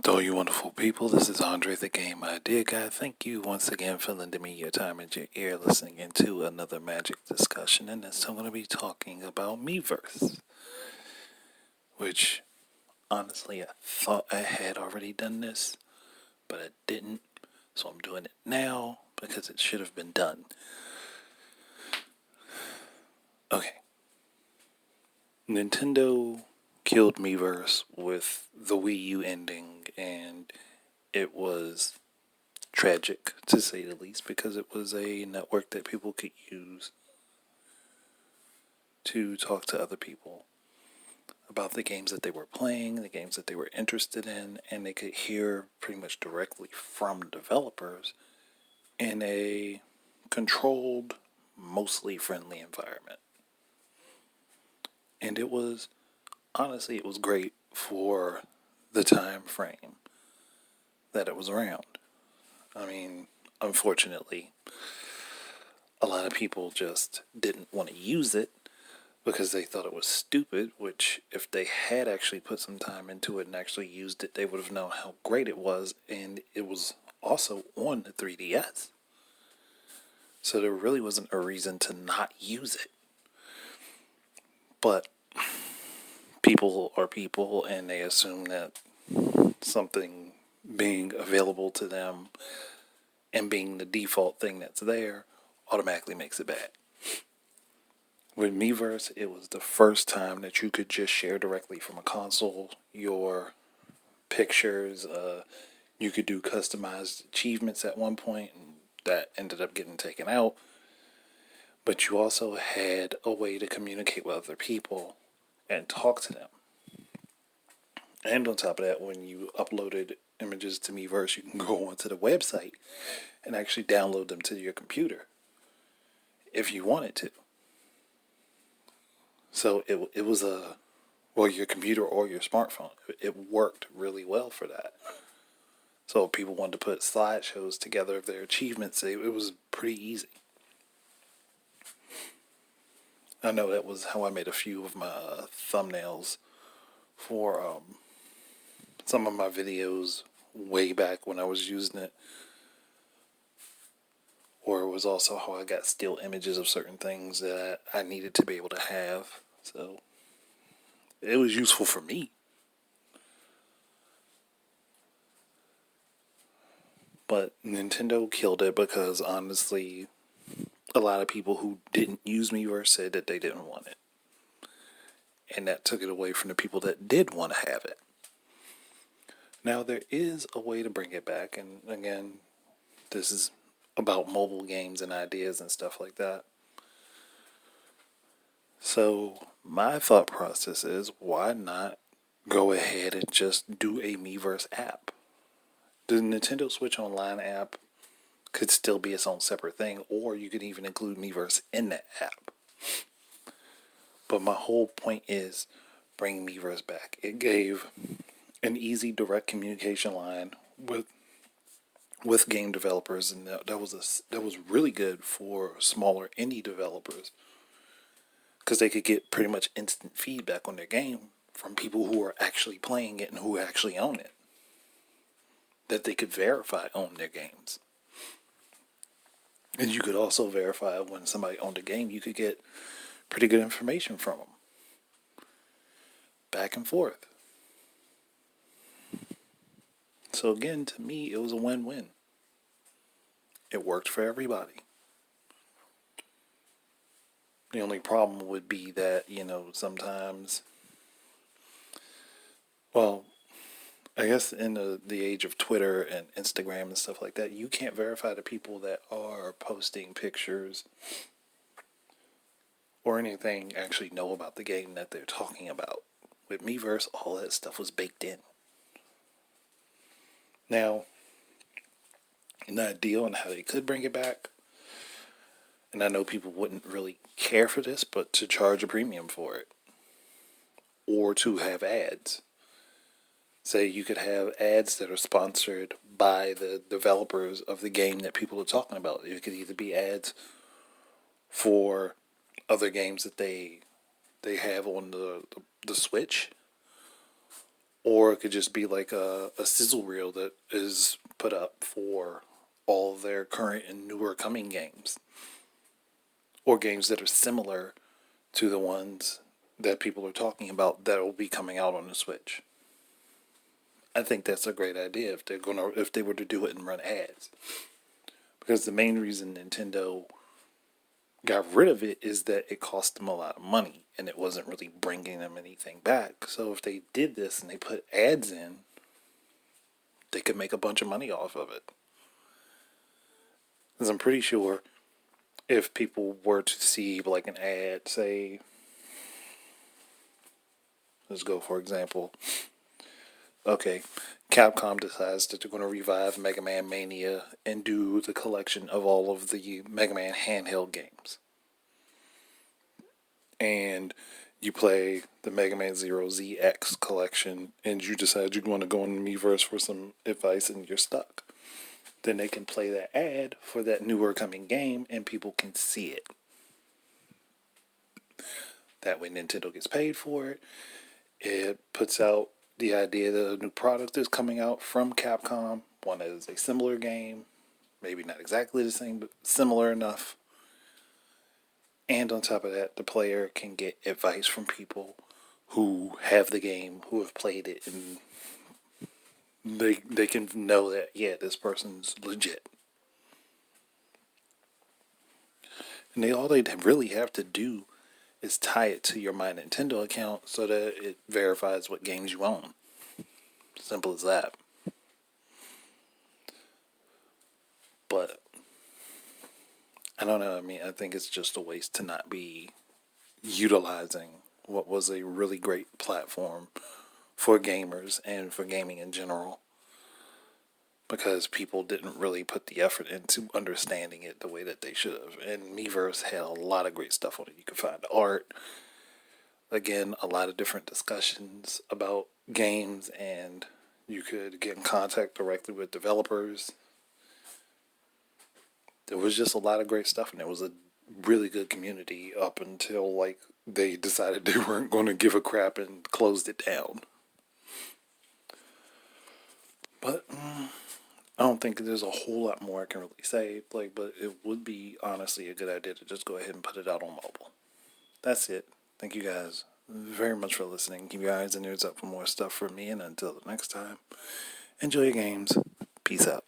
To all you wonderful people, this is Andre the Game Idea Guy. Thank you once again for lending me your time and your ear listening into another magic discussion. And this I'm going to be talking about Miiverse, which honestly I thought I had already done this, but I didn't. So I'm doing it now because it should have been done. Okay. Nintendo killed Miiverse with the Wii U ending, and it was tragic, to say the least, because it was a network that people could use to talk to other people about the games that they were playing, the games that they were interested in, and they could hear pretty much directly from developers in a controlled, mostly friendly environment. And it was, honestly, it was great for the time frame that it was around. I mean, unfortunately, a lot of people just didn't want to use it because they thought it was stupid, which if they had actually put some time into it and actually used it, they would have known how great it was, and it was also on the 3DS. So there really wasn't a reason to not use it. But people are people, and they assume that something being available to them and being the default thing that's there automatically makes it bad. With Miiverse, it was the first time that you could just share directly from a console your pictures. You could do customized achievements at one point, and that ended up getting taken out. But you also had a way to communicate with other people and talk to them. And on top of that, when you uploaded images to Miiverse, you can go onto the website and actually download them to your computer if you wanted to. So it was your computer or your smartphone. It worked really well for that. So if people wanted to put slideshows together of their achievements, it was pretty easy. I know that was how I made a few of my thumbnails for some of my videos way back when I was using it. Or it was also how I got still images of certain things that I needed to be able to have. So it was useful for me. But Nintendo killed it because honestly, a lot of people who didn't use Miiverse said that they didn't want it. And that took it away from the people that did want to have it. Now, there is a way to bring it back. And again, this is about mobile games and ideas and stuff like that. So, my thought process is why not go ahead and just do a Miiverse app? The Nintendo Switch Online app could still be its own separate thing, or you could even include Miiverse in that app. But my whole point is bringing Miiverse back. It gave an easy, direct communication line with game developers, and that was really good for smaller indie developers because they could get pretty much instant feedback on their game from people who are actually playing it and who actually own it, that they could verify own their games. And you could also verify when somebody owned a game, you could get pretty good information from them. Back and forth. So again, to me, it was a win-win. It worked for everybody. The only problem would be that, sometimes, well, I guess in the age of Twitter and Instagram and stuff like that, you can't verify the people that are posting pictures or anything actually know about the game that they're talking about. With Miiverse, all that stuff was baked in. Now, an idea on how they could bring it back, and I know people wouldn't really care for this, but to charge a premium for it. Or to have ads. Say you could have ads that are sponsored by the developers of the game that people are talking about. It could either be ads for other games that they have on the Switch, Or it could just be like a sizzle reel that is put up for all of their current and newer coming games. Or games that are similar to the ones that people are talking about that will be coming out on the Switch. I think that's a great idea if they were to do it and run ads. Because the main reason Nintendo got rid of it is that it cost them a lot of money and it wasn't really bringing them anything back. So if they did this and they put ads in, they could make a bunch of money off of it. Because I'm pretty sure if people were to see like an ad, say, let's go for example, okay, Capcom decides that they're going to revive Mega Man Mania and do the collection of all of the Mega Man handheld games. And you play the Mega Man Zero ZX collection, and you decide you want to go in the Miiverse for some advice, and you're stuck. Then they can play that ad for that newer coming game, and people can see it. That way, Nintendo gets paid for it. It puts out the idea that a new product is coming out from Capcom, one that is a similar game, maybe not exactly the same, but similar enough. And on top of that, the player can get advice from people who have the game, who have played it, and they can know that, yeah, this person's legit. And all they really have to do is tie it to your My Nintendo account so that it verifies what games you own. Simple as that. But I don't know. I mean, I think it's just a waste to not be utilizing what was a really great platform for gamers and for gaming in general, because people didn't really put the effort into understanding it the way that they should have. And Miiverse had a lot of great stuff on it. You could find art, again, a lot of different discussions about games, and you could get in contact directly with developers. There was just a lot of great stuff, and it was a really good community up until like they decided they weren't going to give a crap and closed it down. But I don't think there's a whole lot more I can really say. Like, but it would be honestly a good idea to just go ahead and put it out on mobile. That's it. Thank you guys very much for listening. Keep your eyes and ears up for more stuff from me, and until the next time, enjoy your games. Peace out.